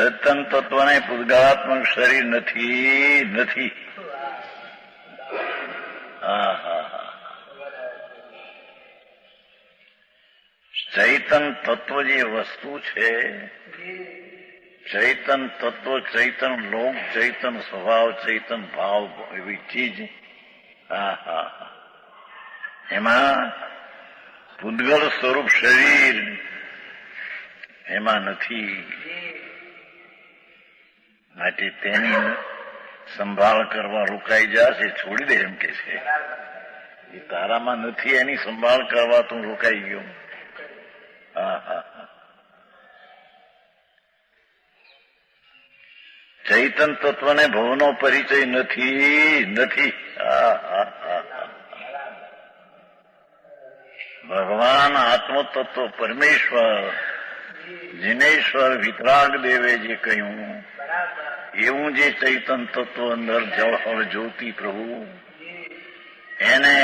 ચેતન તત્વને પૂતગળાત્મક શરીર નથી નથી. ચૈતન તત્વ જે વસ્તુ છે, ચૈતન તત્વ, ચૈતન લોક, ચૈતન સ્વભાવ, ચૈતન ભાવ, એવી ચીજ એમાં પૂતગળ સ્વરૂપ શરીર એમાં નથી. માટે તેની સંભાળ કરવા રોકાઈ જશે, છોડી દે એમ કે છે. એ તારામાં નથી, એની સંભાળ કરવા તું રોકાઈ ગયો. ચૈતન તત્વને ભવનો પરિચય નથી નથી. ભગવાન આત્મતત્વ પરમેશ્વર જિનેશ્વર વિતરાગ દેવે જે કહ્યું એવું જે ચૈતન તત્વ અંદર જળહળ જ્યોતિ પ્રભુ એને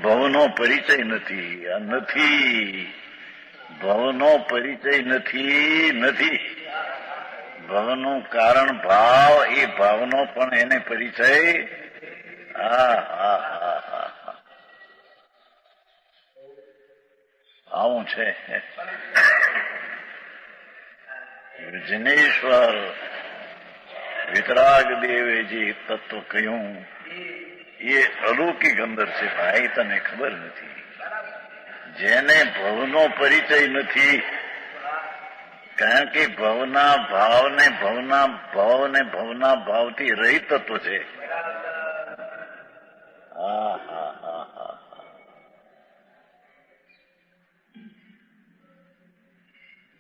ભવનો પરિચય નથી. આ નથી, ભવનો પરિચય નથી નથી. ભવનું કારણ ભાવ, એ ભાવનો પણ એને પરિચય. આવું છે. જિનેશ્વર વિતરાગ દેવે જે તત્વ કહ્યું એ અલૌકિક અંદર છે ભાઈ, તને ખબર નથી. જેને ભવનો પરિચય નથી, કારણ કે ભવના ભાવને ભવના ભાવને ભવના ભાવથી રહિત તત્વ છે.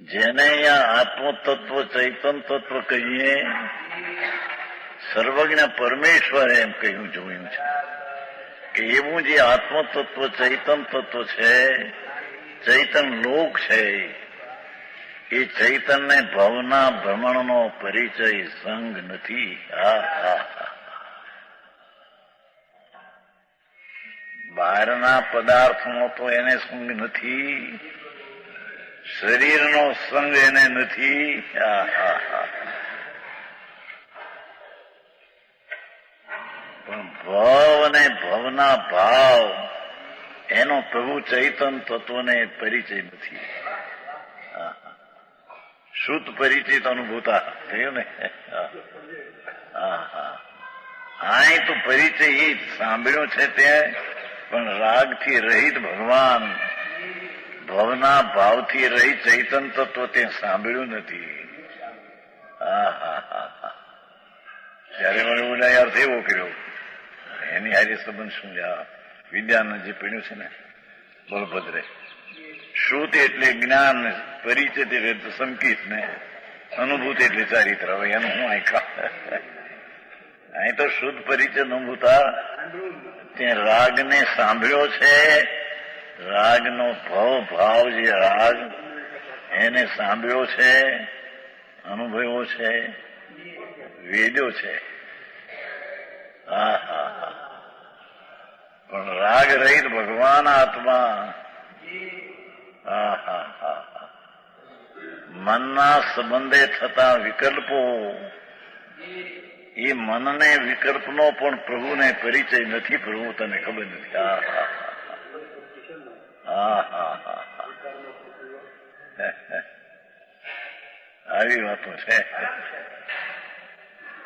જેને અહીંયા આત્મતત્વ ચૈતન તત્વ કહીએ, સર્વજ્ઞ પરમેશ્વર એમ કહ્યું જોયું છે કે એવું જે આત્મતત્વ ચૈતન તત્વ છે, ચૈતન લોક છે, એ ચૈતનને ભવના ભ્રમણનો પરિચય સંગ નથી. બહારના પદાર્થનો તો એને સંગ નથી, શરીરનો સંગ એને નથી. પણ ભવ અને ભવના ભાવ એનો પ્રભુ ચૈતન તત્વને પરિચય નથી. શુદ્ધ પરિચિત અનુભૂતા થયું ને. અહીં તો પરિચય એ સાંભળ્યો છે તે, પણ રાગથી રહિત ભગવાન, ભવના ભાવથી રહિત ચૈતન તત્વ તે સાંભળ્યું નથી. ત્યારે મને એવું યાર એવો કર્યો, એની હારે સંબંધ શું? વિદ્યાને જે પીણ્યું છે ને બળભદ્રે, શ્રુત એટલે જ્ઞાન, પરિચય એટલે સંકિત ને અનુભૂતિ એટલે ચારિત્ર. હવે એનું હું અહીં તો શુદ્ધ પરિચય અનુભૂતા ત્યાં રાગને સાંભળ્યો છે, રાગનો ભાવ જે રાગ એને સાંભળ્યો છે, અનુભવ્યો છે, વેદ્યો છે. પણ રાગ રહિત ભગવાન આત્મા, મનના સંબંધે થતા વિકલ્પો, એ મનને વિકલ્પનો પણ પ્રભુને પરિચય નથી. પ્રભુ તને ખબર નથી. આવી વાતો છે.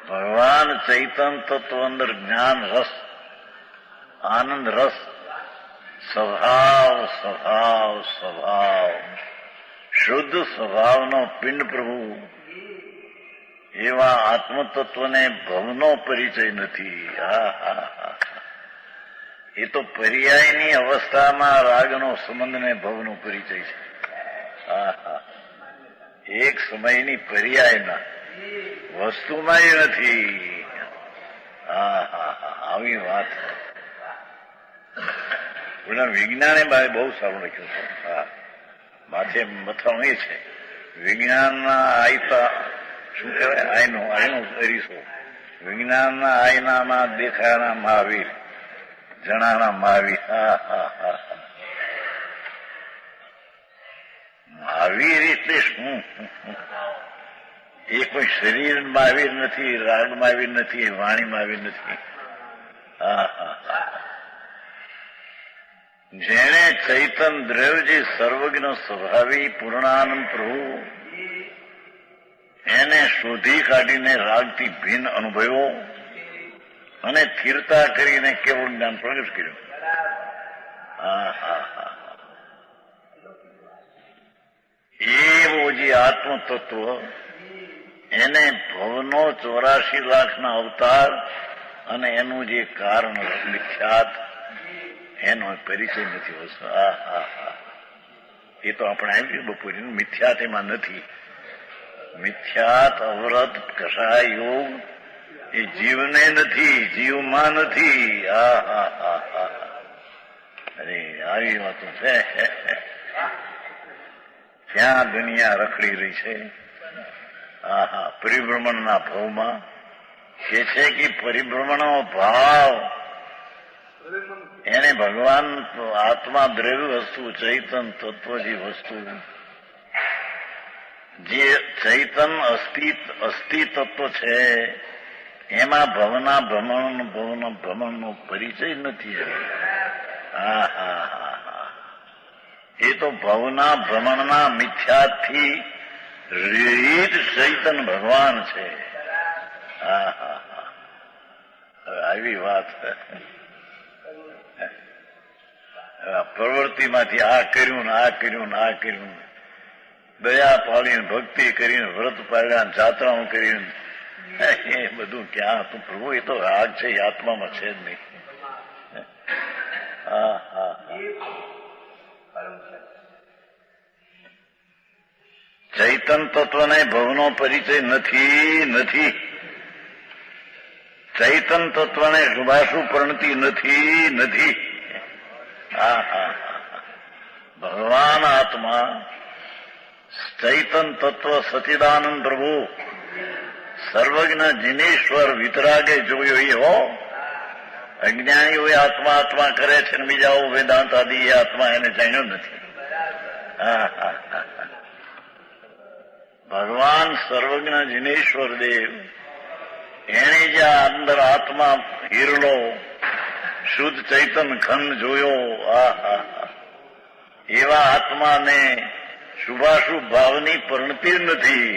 ભગવાન ચૈતન તત્વ અંદર જ્ઞાન રસ, આનંદ રસ, સ્વભાવ સ્વભાવ સ્વભાવ, શુદ્ધ સ્વભાવનો પિંડ પ્રભુ, એવા આત્મતત્વને ભવનો પરિચય નથી. એ તો પર્યાયની અવસ્થામાં રાગનો સંબંધને ભવનો પરિચય છે. એક સમયની પર્યાયના વસ્તુમાં એ નથી. આવી વાત વિજ્ઞાને બહુ સારું લખ્યું છે. માથે મથાણું એ છે, વિજ્ઞાનના આયતા શું કહેવાય, આયનો અરીસો, વિજ્ઞાનના આયનામાં દેખાના મહાવીર, જણાના મહાવીર. મહાવીર એટલે શું? એ કોઈ શરીરમાં આવી નથી, રાગમાં આવી નથી, વાણીમાં આવી નથી. જેણે ચૈતન દ્રવ્યજી સર્વજ્ઞ સ્વભાવી પૂર્ણાનંદ પ્રભુ એને શોધી કાઢીને રાગથી ભિન્ન અનુભવ્યો અને સ્થિરતા કરીને કેવળ જ્ઞાન પ્રગટ કર્યું. એવો જે આત્મ તત્વ એને ભવનો 84 લાખના અવતાર અને એનું જે કારણ વિખ્યાત એનો પરિચય નથી વસ્તુ. એ તો આપણે આવ્યું બપોરે. મિથ્યાત એમાં નથી. મિથ્યાત અવરત કષાય યોગ એ જીવને નથી, જીવમાં નથી. અરે આવી વાતો છે. ક્યાં દુનિયા રખડી રહી છે. પરિભ્રમણના ભાવમાં કે છે કે પરિભ્રમણનો ભાવ એને ભગવાન આત્મા દ્રવ્ય વસ્તુ ચૈતન તત્વ જે વસ્તુ જે ચૈતન અસ્થિ તત્વ છે એમાં ભવના ભ્રમણનો પરિચય નથી. એ તો ભવના ભ્રમણના મિથ્યાથી રહિત ચૈતન ભગવાન છે. આવી વાત. પ્રવૃત્તિમાંથી આ કર્યું ને આ કર્યું ને આ કર્યું, દયા પાડીને ભક્તિ કરીને વ્રત પાડ્યા, જાત્રાઓ કરીને, એ બધું ક્યાં હતું પ્રભુ? એ તો રાગ છે, એ આત્મામાં છે જ નહીં. ચૈતન તત્વને ભવનો પરિચય નથી. ચૈતન તત્વને શુભાશુભ પ્રણતિ નથી. ભગવાન આત્મા ચૈતન તત્વ સચિદાનંદ પ્રભુ સર્વજ્ઞ જીનેશ્વર વિતરાગે જોયો એ હો. અજ્ઞાનીઓ આત્મા કરે છે ને બીજાઓ વેદાંત આદિ એ આત્મા એને જાણ્યો નથી. ભગવાન સર્વજ્ઞ જીનેશ્વર દેવ એને જ્યાં અંદર આત્મા હિરલો શુદ્ધ ચૈતન ખંડ જોયો. એવા આત્માને શુભાશુભ ભાવની પરિણતિ નથી.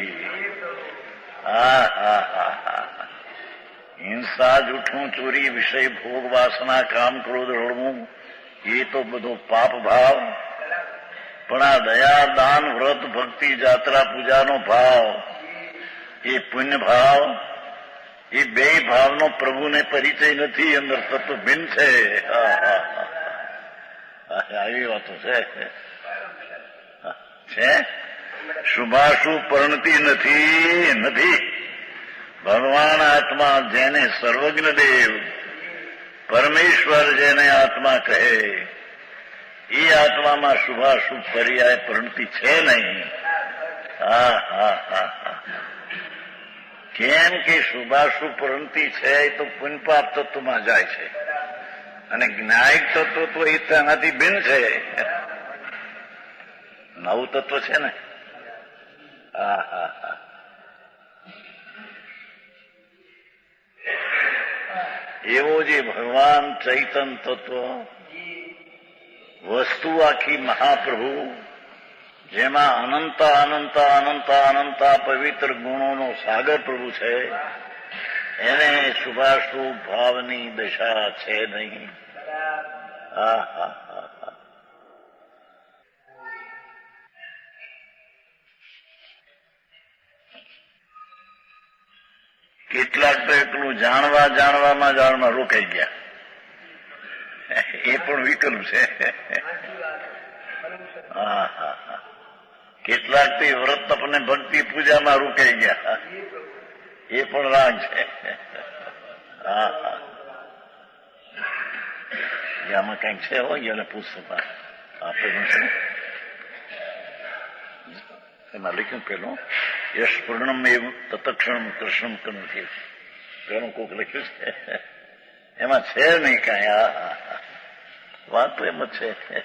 હિંસા, જૂઠું, ચોરી, વિષય, ભોગ, વાસના, કામ, ક્રોધ, રડવું એ તો બધો પાપ ભાવ. પણ આ દયા, દાન, વ્રત, ભક્તિ, જાત્રા, પૂજાનો ભાવ એ પુણ્ય ભાવ. એ બે ભાવનો પ્રભુને પરિચય નથી. અંદર તત્વ ભિન્ન છે. આવી વાતો છે. શુભાશુભ પરિણતિ નથી. ભગવાન આત્મા જેને સર્વજ્ઞ દેવ પરમેશ્વર જેને આત્મા કહે એ આત્મામાં શુભાશુભ પર્યાય પરિણતિ છે નહીં. કેમ કે શુભાશુભ પરિણતિ છે એ તો પુણ્યપાપ તત્વમાં જાય છે અને જ્ઞાયિક તત્વ તો એ તેનાથી ભિન્ન છે. નવું તત્વ છે ને. એવો જે ભગવાન ચૈતન તત્વ વસ્તુ આખી મહાપ્રભુ જેમાં અનંત પવિત્ર ગુણોનો સાગર પ્રભુ છે એને શુભાશુભ ભાવની દશા છે નહીં. કેટલાક તો એટલું જાણવામાં રોકાઈ ગયા. એ પણ વિકલ્પ છે. કેટલાક તો વ્રત તપને ભક્તિ પૂજામાં રોકાઈ ગયા. એ પણ રાગ છે. આમાં કઈક છે હોય એને પુસ્તકમાં આપેલું છે. એમાં લખ્યું પેલું યશ પૂર્ણમ એવું તત્ક્ષણમ કૃષ્ણમ નથી. પેલું કોક લખ્યું છે. એમાં છે નહીં કાંઈ. વાત તો એમ જ છે.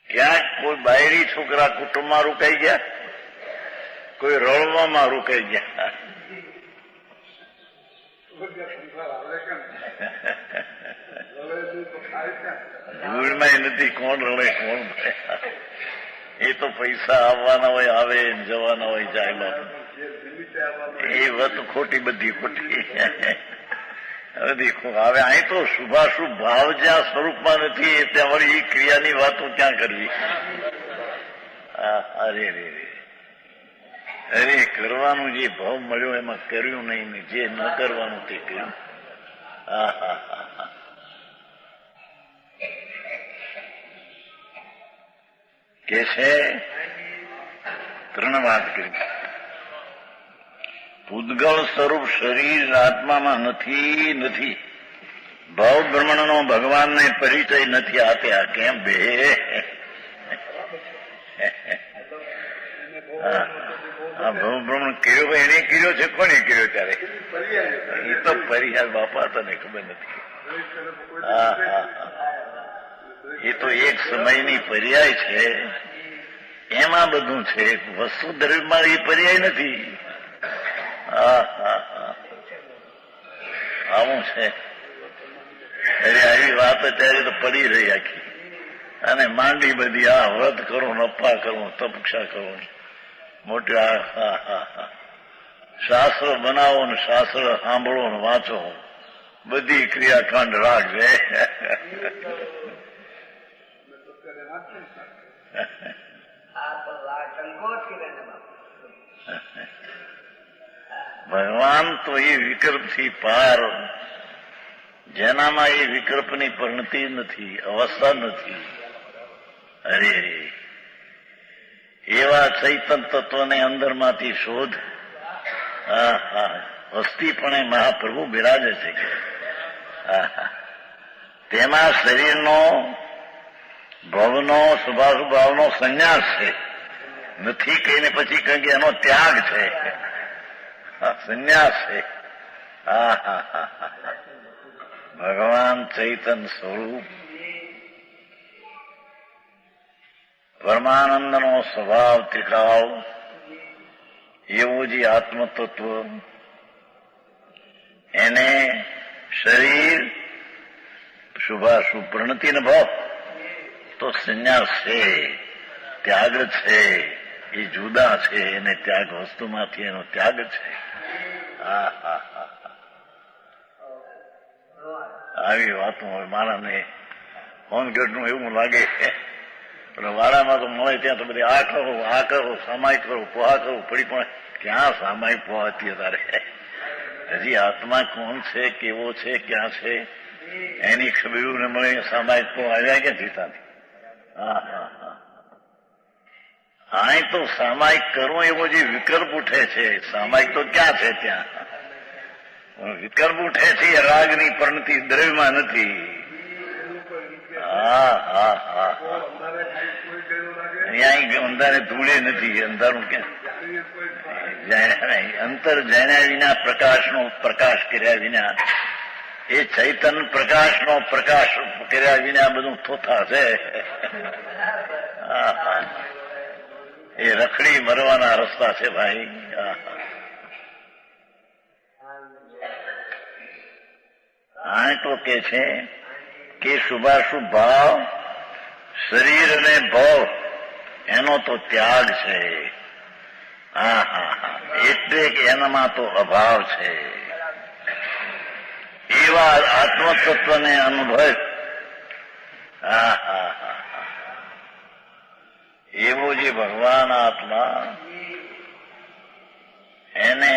ક્યાંક કોઈ બાયરી છોકરા કુટુંબમાં રોકાઈ ગયા, કોઈ રળવામાં રોકાઈ ગયા. ધૂળમાં નથી કોણ રડે કોણ ભરે. એ તો પૈસા આવવાના હોય આવે, જવાના હોય જાય. એ વાત ખોટી, બધી ખોટી. હવે દેખો, હવે અહીં તો શુભાશુભ ભાવ જ્યાં સ્વરૂપમાં નથી ત્યાં વળી એ ક્રિયાની વાતો ક્યાં કરવી? અરે રે રે, અરે કરવાનું જે ભાવ મળ્યો એમાં કર્યું નહીં, જે ન કરવાનું તે કર્યું. હા હા હા હા. કે છે 3 વાત કરી. પૂદગળ સ્વરૂપ શરીર આત્મામાં નથી. ભાવ બ્રહ્મણનો ભગવાનને પરિચય નથી. આ તે આ કેમ બે? આ ભાવ બ્રહ્મણ કર્યો એને કર્યો છે, કોને કર્યો? ત્યારે એ તો પરિહાર બાપા તને ખબર નથી. હા હા હા, એ તો એક સમયની પર્યાય છે, એમાં બધું છે. વસ્તુ દ્રવ્યમાં એ પર્યાય નથી. હા હા હા, આવું છે. અરે આવી વાત અત્યારે તો પડી રહી આખી. અને માંડી બધી આ વ્રત કરો, નફા કરો, તપક્ષા કરો, મોટી. હા હા હા હા, શાસ્ત્ર બનાવો ને શાસ્ત્ર સાંભળો ને વાંચો, બધી ક્રિયાકાંડ રાખજે. ભગવાન તો એ વિકલ્પથી પાર, જેનામાં એ વિકલ્પની પરિણતિ નથી, અવસ્થા નથી. અરે એવા ચૈતન તત્વને અંદરમાંથી શોધ. હા હા, વસ્તીપણે મહાપ્રભુ બિરાજે છે. હા હા, તેમાં શરીરનો ભવનો સ્વભાવનો સંન્યાસ છે. નથી કહીને પછી કહે કે એનો ત્યાગ છે, સંન્યાસ છે. હા હા હા હા, ભગવાન ચૈતન સ્વરૂપ પરમાનંદનો સ્વભાવ ત્રિકાળ એવું જે આત્મતત્વ, એને શરીર શુભાશુભ પ્રણતિનો ભાવ તો સંન્યાસ છે, ત્યાગ છે. એ જુદા છે, એને ત્યાગ, વસ્તુમાંથી એનો ત્યાગ છે. હા હા હા, આવી વાતો મારાને હોનગઢનું એવું લાગે. પણ વાળામાં તો મળે ત્યાં તો બધી આ કરો, સામાયિક કરો, પોહા કરો પડી. પણ ક્યાં સામાયિક પોહા હતી તારે? હજી આત્મા કોણ છે, કેવો છે, ક્યાં છે, એની ખબરું ને મળે. સામાયિક પોહા આવ્યા ક્યાંથી ત્યાંથી? હા હા હા, અહીં તો સામાયિક કરવો એવો જે વિકલ્પ ઉઠે છે, સામાયિક તો ક્યાં છે? ત્યાં વિકલ્પ ઉઠે છે. રાગની પરિણતિ દ્રવ્યમાં નથી. હા હા હા, અહીંયા અંધારે ધૂળે નથી. અંધારું ક્યાં? અંતર જાણ્યા વિના, પ્રકાશનો પ્રકાશ કર્યા વિના, એ ચૈતન પ્રકાશનો પ્રકાશ કર્યા વિના બધું થોથા છે. હા હા, એ રખડી મરવાના રસ્તા છે ભાઈ. આ તો કે છે કે શુભાશુભ ભાવ, શરીર અને ભાવ એનો તો ત્યાગ છે. હા હા હા, એટલે કે એનામાં તો અભાવ છે. એવા આત્મતત્વને અનુભવ. હા હા હા, એવો જે ભગવાન આત્મા, એને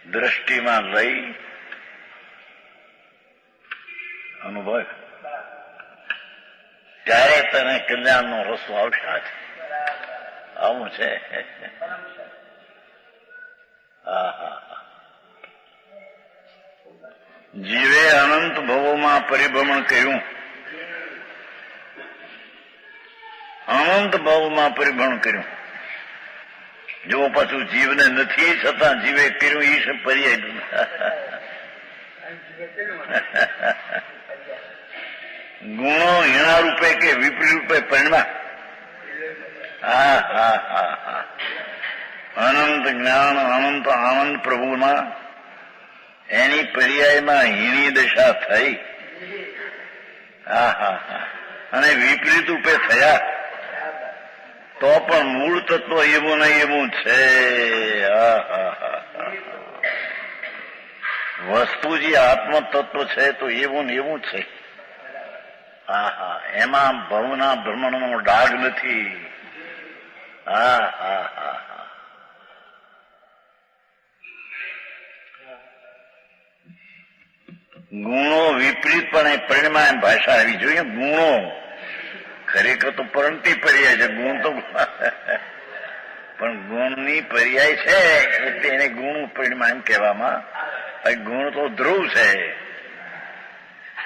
દ્રષ્ટિમાં લઈ અનુભવ, ત્યારે તને કલ્યાણનો રસ્તો આવશે. આવું છે. હા હા, જીવે અનંત ભવોમાં પરિભ્રમણ કર્યું, અનંત ભાવમાં પરિભ્રમણ કર્યું. જો પાછું જીવને નથી છતાં જીવે કર્યું, એ છે પર્યાય. ગુણો હીણા રૂપે કે વિપરીત રૂપે પરિણમ્યા. હા હા હા હા. અનંત જ્ઞાન અનંત આનંદ પ્રભુના એની પર્યાયમાં હીણી દશા થઈ. હા હા હા. અને વિપરીત રૂપે થયા તો પણ મૂળ તત્વ એવું ને એવું છે. હા હા હા હા. વસ્તુ જે આત્મ તત્વ છે તો એવું ને એવું છે. હા હા. એમાં ભવના ભ્રમણનો ડાઘ નથી. હા હા હા હા. ગુણો વિપરીતપણે પરિણમ્યા એમ ભાષા આવી જોઈએ. ગુણો ખરેખર તો પરંતી પર્યાય છે. ગુણ તો પણ ગુણની પર્યાય છે એટલે એને ગુણ પરિણમ્યા એમ કહેવામાં. ગુણ તો ધ્રુવ છે.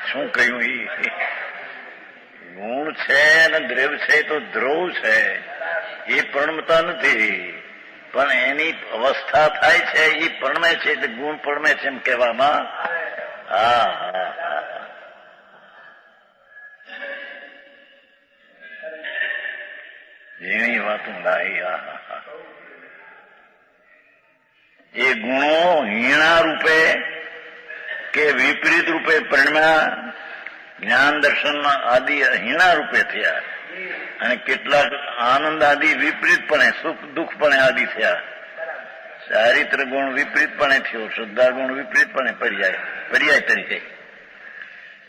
શું કહ્યું? ગુણ છે અને દ્રવ્ય છે તો ધ્રુવ છે. એ પરણમતા નથી પણ એની અવસ્થા થાય છે એ પરણમે છે એટલે ગુણ પરણમે છે એમ કહેવામાં. હા હા હા. એની વાતો લાઈ. હા હા. એ ગુણો હીણા રૂપે કે વિપરીત રૂપે પરિણમ્યા. જ્ઞાન દર્શન આદિ હીણા રૂપે થયા અને કેટલાક આનંદ આદિ વિપરીતપણે સુખ દુઃખપણે આદિ થયા. ચારિત્ર ગુણ વિપરીતપણે થયો, શ્રદ્ધા ગુણ વિપરીતપણે પર્યાય તરીકે.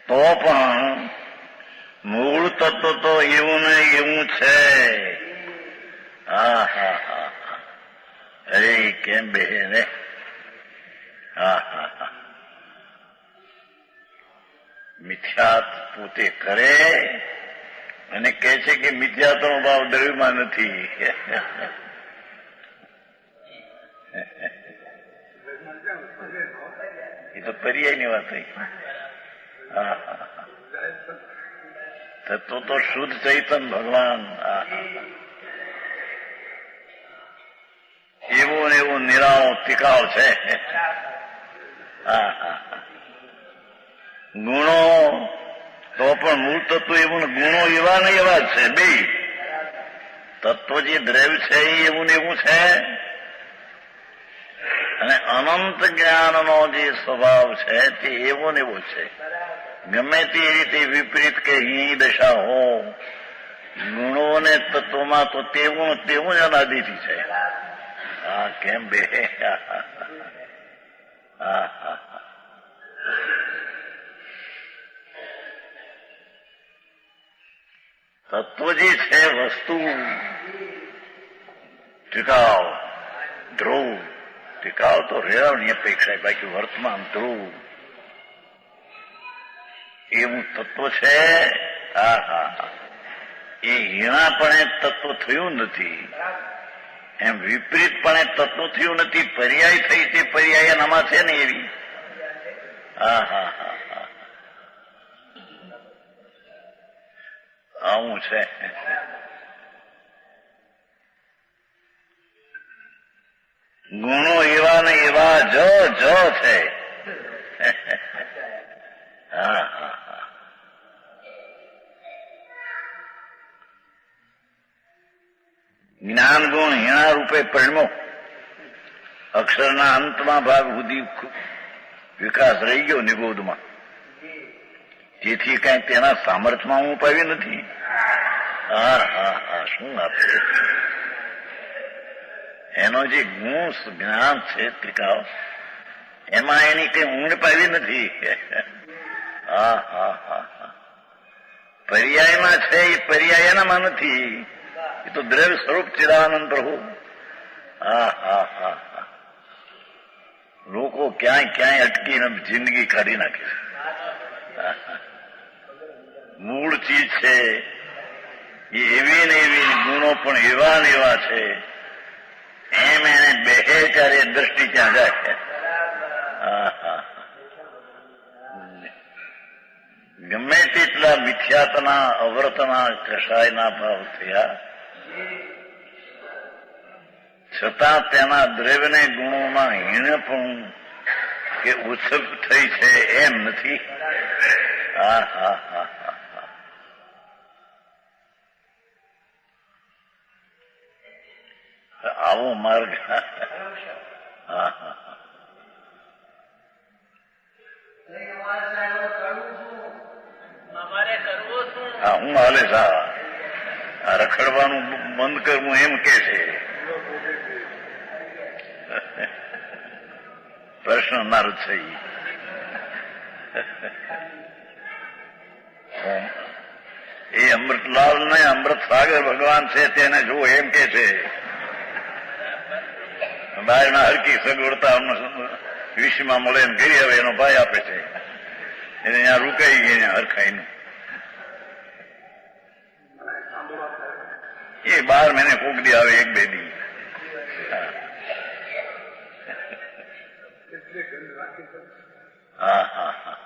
તો પણ મૂળ તત્વ તો એવું ને એવું છે. હા હા હા. અરે કેમ બે ને. હા હા હા. મિથ્યાત પોતે કરે અને કહે છે કે મિથ્યાત્વનો ભાવ દ્રવ્યમાં નથી. એ તો પર્યાયની વાત થઈ. હા હા. તત્વ તો શુદ્ધ ચૈતન ભગવાન. એવો ને એવો નિરાળો ટીકાવ છે. હા હા. ગુણો તો પણ મૂળ તત્વ એવું ને ગુણો એવા ને એવા જ છે. બે તત્વ જે દ્રવ્ય છે એ એવું ને એવું છે અને અનંત જ્ઞાનનો જે સ્વભાવ છે તે એવો ને એવો છે. ગમે તે રીતે વિપરીત કે હીણી દશા હો ગુણો ને તત્વમાં તો તેવું તેવું જ અનાદિથી છે. હા કેમ બે. હા હા. તત્વ જે છે વસ્તુ ટીકાવ ધ્રુવ. ટીકાવ તો રેવની અપેક્ષા બાકી વર્તમાન ધ્રુવ એવું તત્વ છે. હા હા. એ હીણાપણે તત્વ થયું નથી એમ વિપરીતપણે તત્વ થયું નથી. પર્યાય થઈ તે પર્યાય એનામાં છે ને એવી. હા હા હા હા. આવું છે. ગુણો એવા ને એવા જ છે. હા હા હા. જ્ઞાન ગુણ હીણા રૂપે પરિણમો. અક્ષરના અંતમાં ભાગ સુધી વિકાસ રહી ગયો નિબોધમાં. તેથી કઈ તેના સામર્થ્યમાં હું પાવી નથી. હા હા હા. શું આપે એનો જે ગુણ જ્ઞાન છે ત્રિકાવ એમાં એની કઈ ઊંડ પાવી નથી. હા હા હા હા. પર્યાયમાં છે એ પર્યાય એનામાં નથી. એ તો દ્રવ્ય સ્વરૂપ ચિદાનંદ પ્રભુ. હા હા હા હા. લોકો ક્યાંય ક્યાંય અટકીને જિંદગી કાઢી નાખે છે. મૂળ ચીજ છે એ એવી ને એવી, ગુણો પણ એવા ને એવા છે એમ એને બેહે ત્યારે દ્રષ્ટિ ત્યાં જાય. ગમે તેટલા મિથ્યાતના અવ્રતના કષાયના ભાવ થયા છતાં તેના દ્રવ્યને ગુણોમાં હીણપણું કે ઉત્સુક થઈ છે એમ નથી. હા હા હા હા. આવો માર્ગ. હા હા હા, હું હાલે સા આ રખડવાનું બંધ કરવું એમ કે છે. પ્રશ્ન નારદ છે. એ અમૃતલાલ ને અમૃત સાગર ભગવાન છે તેને જો એમ કે છે. બહારના હરકી સગવડતા વિશ્વમાં મળે એમ કરી હવે એનો ભાઈ આપે છે એને ત્યાં રોકાઈ ગઈ ને હરખાઈ એ 12 મહિને કોક દી આવે 1-2 દી. હા હા હા.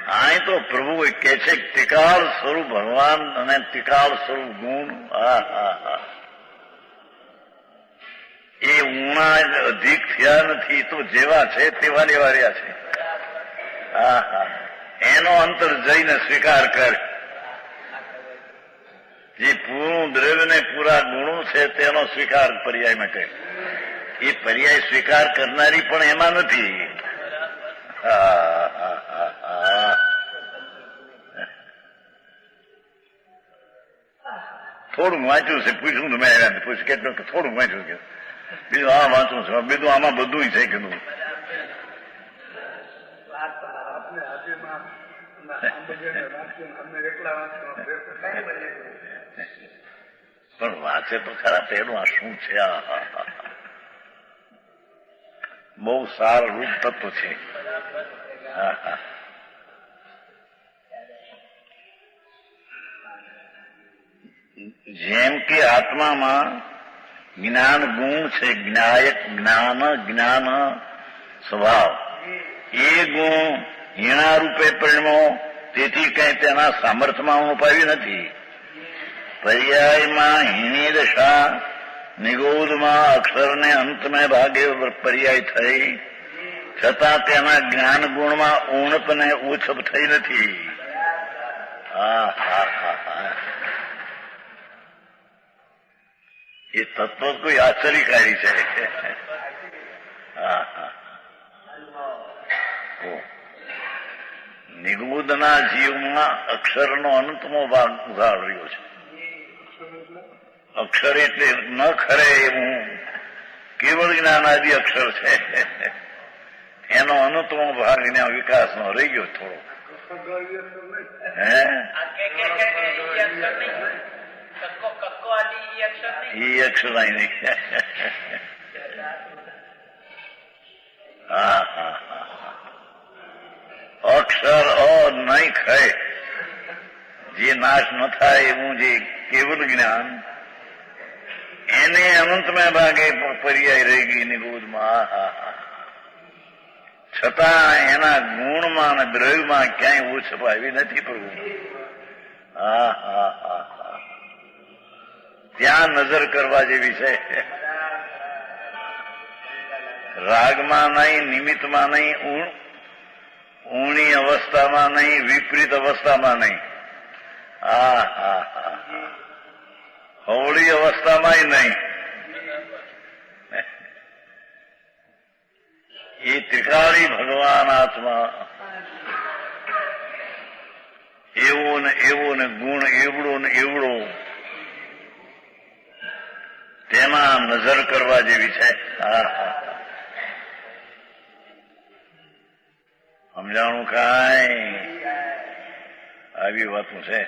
અહીં તો પ્રભુ કે છે ત્રિકાળ સ્વરૂપ ભગવાન અને ત્રિકાળ સ્વરૂપ ગુણ. હા હા હા. એ ઊણા અધિક થયા નથી તો જેવા છે તેવા લેવા રહ્યા છે. હા હા. એનો અંતર જઈને સ્વીકાર કર. જે પૂરું દ્રવ્ય ને પૂરા ગુણો છે તેનો સ્વીકાર પર્યાય માટે. એ પર્યાય સ્વીકાર કરનારી પણ એમાં નથી. હા હા હા હા. થોડું વાંચ્યું છે પૂછ્યું તો મેં પૂછ્યું કેટલું થોડું વાંચ્યું કે બીજું આ વાંચું છે બીજું આમાં બધું છે કીધું. પણ વાંચે તો ખરા પેલું આ શું છે. બહુ સાર રૂપ તત્વ છે. હા હા. જેમ કે આત્મામાં જ્ઞાન ગુણ છે. જ્ઞાયક જ્ઞાન જ્ઞાન સ્વભાવ એ ગુણ હીણા રૂપે પરિણમો તેથી કઈ તેના સામર્થ્યમાં ઉપાવી નથી. પર્યાયમાં હીણી દશા નિગોદમાં અક્ષરને અંતમે ભાગે પર્યાય થઈ છતાં તેના જ્ઞાન ગુણમાં ઉણપ ને ઓછપ થઈ નથી. હા હા હા હા. એ તત્વ કોઈ આશ્ચર્યકારી છે. હા હા. નિગુદના જીવમાં અક્ષરનો અનંતમો ભાગ ઉઘાડ રહ્યો છે. અક્ષર એટલે ન ખરે એવું કેવળ જ્ઞાનાદિ અક્ષર છે. એનો અનંતમો ભાગ એના વિકાસનો રહી ગયો થોડો. હે એ અક્ષર નહીં. હા હા હા. અક્ષર નહીં ખરે જે નાશ ન થાય એવું જે કેવલ જ્ઞાન એને અનંતમાં ભાગે પર્યાય રહી ગઈ નિગોદમાં. હા હા. છતાં એના ગુણમાં અને દ્રવ્યમાં ક્યાંય ઓછપ આવી નથી પ્રભુ. હા હા હા હા. ત્યાં નજર કરવા જેવી છે. રાગમાં નહીં, નિમિત્તમાં નહીં, ઊણી અવસ્થામાં નહીં, વિપરીત અવસ્થામાં નહીં. હા હા હા. હવળી અવસ્થામાં નહીં. એ ત્રિકાળી ભગવાન આત્મા એવો ને ગુણ એવડો ને એવડો તેમાં નજર કરવા જેવી છે. હા હા. સમજાણું કાંઈ આવી વાતું છે.